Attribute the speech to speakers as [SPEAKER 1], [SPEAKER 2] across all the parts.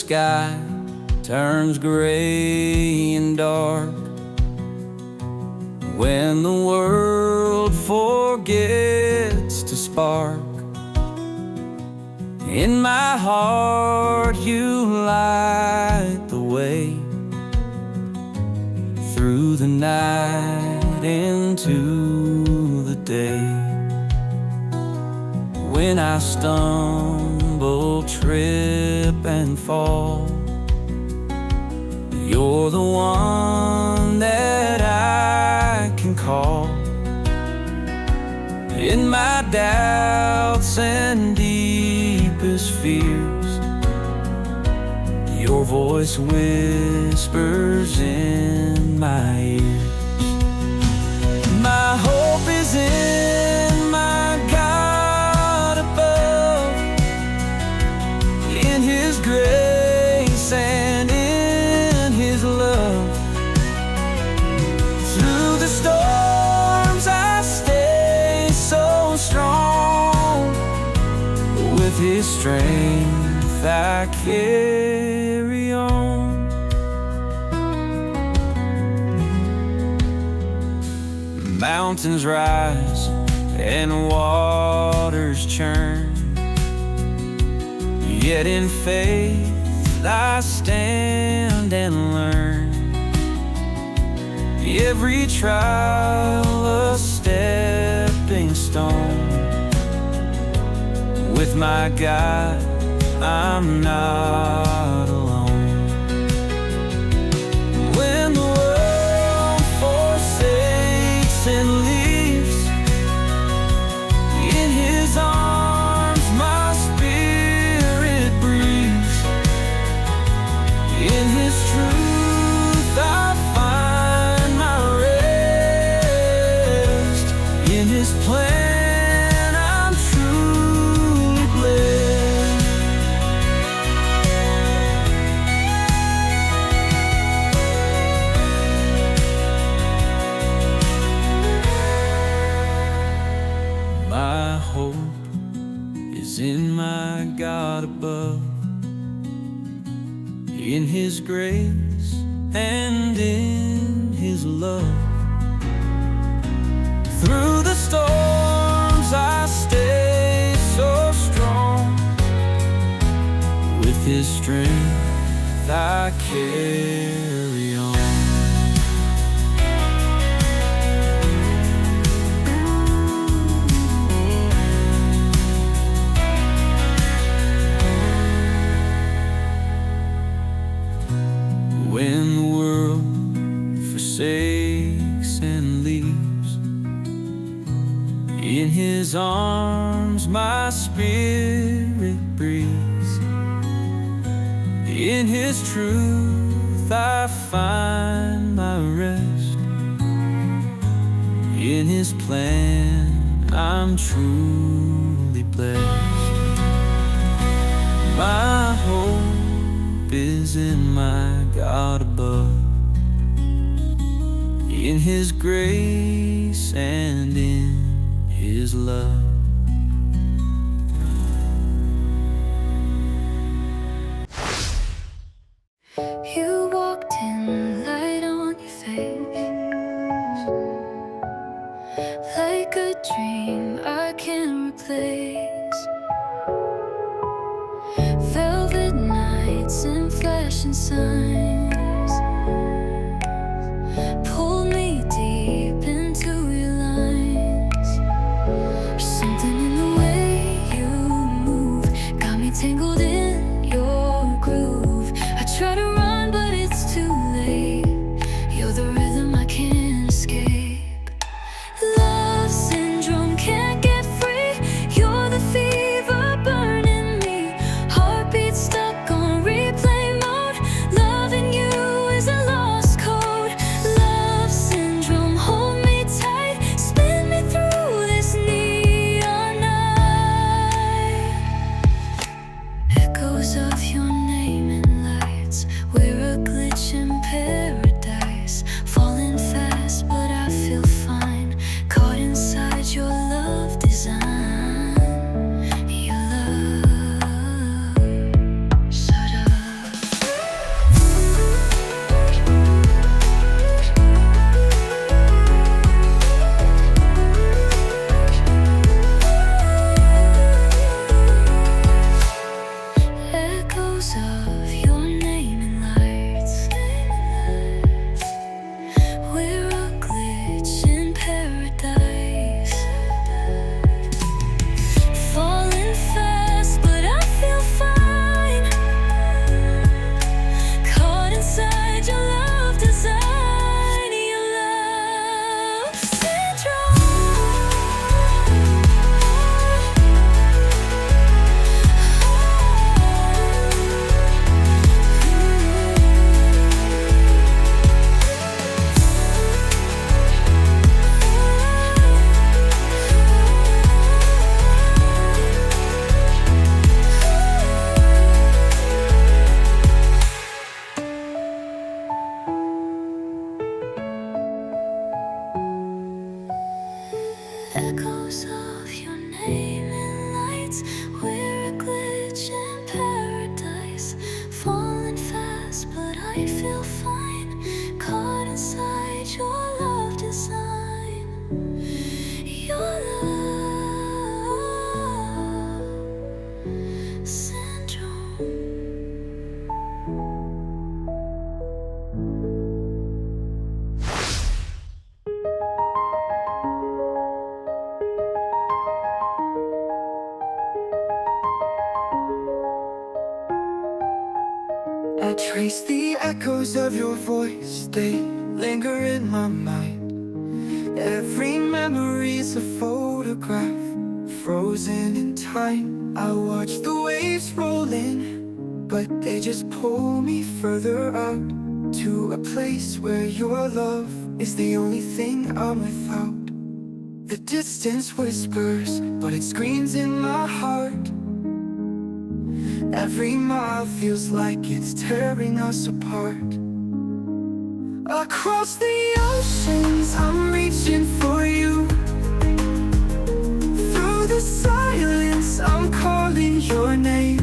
[SPEAKER 1] sky turns gray and dark, when the world forgets to spark, in my heart you light the way through the night into the day. When I stumble, trip and fall, you're the one that I can call. In my doubts and deepest fears, your voice whispers in my ears. My hope is in my God above, in His grace and in His love. Through the storms I stay so strong, with His strength I carry on. Mountains rise and waters churn, yet in faith I stand and learn. Every trial a stepping stone, with my God I'm not alone. When the world forsakes and leaves, in His arms my spirit breathes. In His truth I find my rest. In His plan I'm truly blessed. My hope is in my God above, in His grace and in His love. Through the storms I stay so strong, with His strength I carry on. When the world forsakes and leaves, in His arms my spirit breathes. In His truth I find my rest. In His plan I'm truly blessed. My hope is in my God above, in His grace and in His love.
[SPEAKER 2] You walked in, light on your face, like a dream I can't replace. Velvet nights and flashing signs pulled me deep into your lines. There's something in the way you move, got me tangled in your groove. I try to run, but it's too late. You're the rhythm I can't escape. Love syndrome, can't get free. You're the fever burning me. Heartbeat stuck on replay mode. Loving might feel fine, caught inside your love design. Your love syndrome.
[SPEAKER 1] I trace the echoes of your voice, they linger in my mind. Every memory's a photograph, frozen in time. I watch the waves roll in, but they just pull me further out, to a place where your love is the only thing I'm without. The distance whispers, but it screams in my heart. Every mile feels like it's tearing us apart. Across the oceans, I'm reaching for you. Through the silence, I'm calling your name.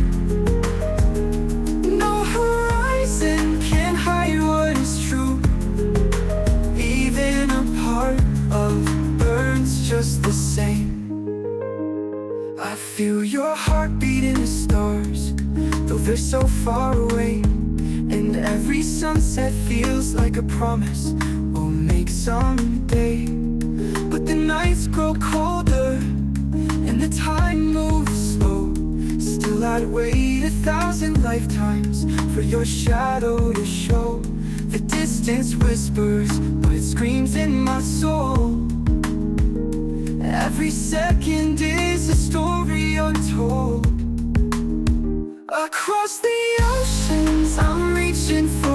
[SPEAKER 1] No horizon can hide what is true. Even a part of burns just the same. I feel your heartbeat in the stars, though they're so far away. And every sunset feels like a promise we'll make someday. But the nights grow colder and the time moves slow. Still I'd wait 1,000 lifetimes for your shadow to show. The distance whispers, but it screams in my soul. Every second is a story untold. Across the oceans, I'm reaching for